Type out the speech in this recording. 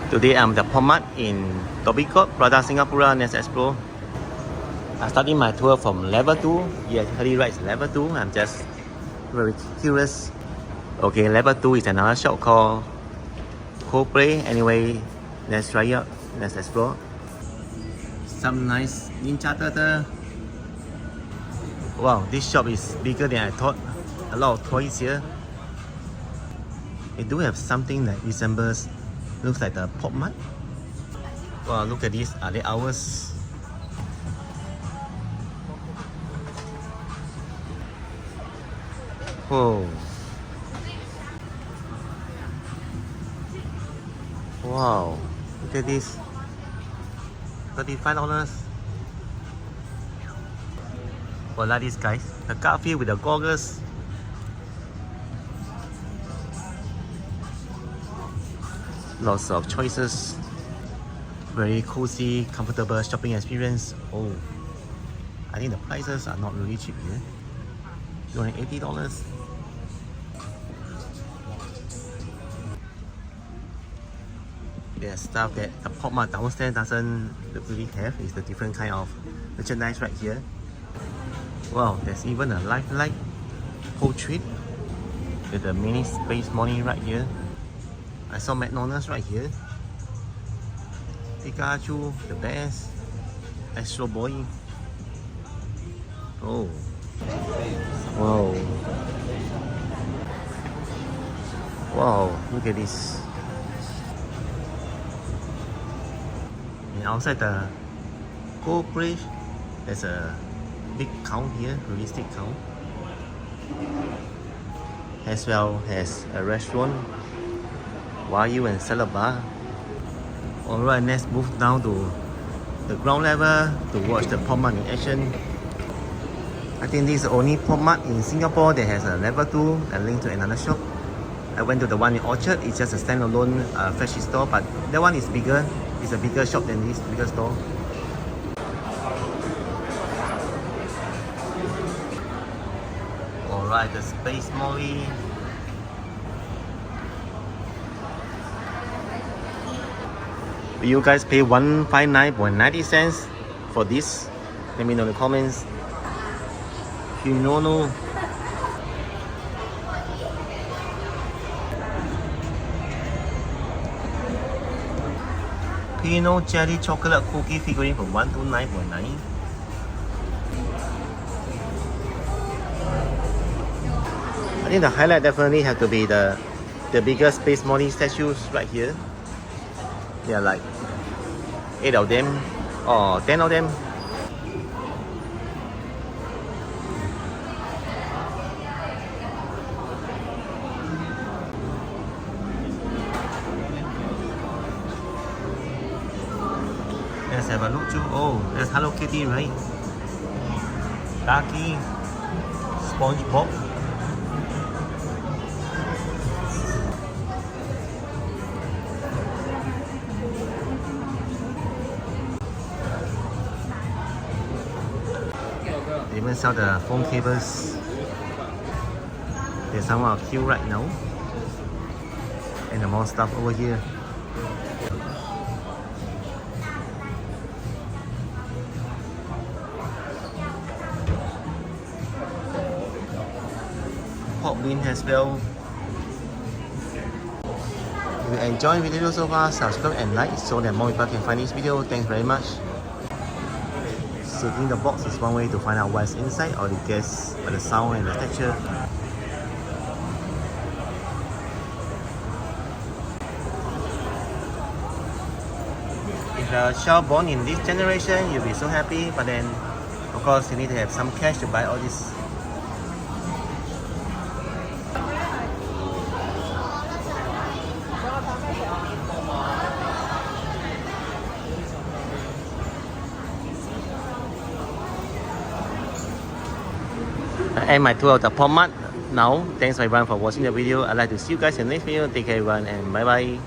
Today I'm the Popmart in Popmart Plaza Singapura. Let's explore. I'm starting my tour from level 2. Yes, Harry writes level 2. I'm just very curious. Okay, level 2 is another shop called Coldplay. Anyway, let's try it out. Let's explore. Some nice Ninja Turtle. Wow, this shop is bigger than I thought. A lot of toys here. They do have something that resembles, looks like the Popmart. Wow, look at these. Are they ours? Whoa. Wow, look at this. $35. Well, like these guys. The Garfield with the goggles. Lots of choices. Very cozy, comfortable shopping experience. Oh, I think the prices are not really cheap here. $280. There's stuff that the Popmart downstairs doesn't really have. It's the different kind of merchandise right here. Wow, there's even a lifelike portrait with the mini space money right here. I saw McDonald's right here. Pikachu, the best. Astro Boy. Oh. Wow. Wow, look at this. And outside the Gold Bridge, there's a big count here, realistic count. As well as a restaurant, Wayu and Salad Bar. Alright, let's move down to the ground level to watch the Popmart in action. I think this is the only Popmart in Singapore that has a level 2 that linked to another shop. I went to the one in Orchard. It's just a standalone freshie store, but that one is bigger. It's a bigger shop than this bigger store. Alright, the Space Molly. Will you guys pay $159.90 for this? Let me know in the comments. Hirono. Peanut Jelly Chocolate Cookie figurine for $129.9. I think the highlight definitely have to be the bigger Space Molly statues right here. There are like 8 of them or 10 of them. Let's have a look too. Oh, there's Hello Kitty, right? Ducky, SpongeBob. They even sell the phone cables. There's some queue right now. And more stuff over here. Pop win as well. If you enjoyed the video so far, subscribe and like so that more people can find this video. Thanks very much. Searching the box is one way to find out what's inside, or to guess by the sound and the texture. If you're a child born in this generation, you'll be so happy, but then of course you need to have some cash to buy all this. I end my tour of the Popmart now. Thanks everyone for watching the video. I'd like to see you guys in the next video. Take care everyone and bye bye.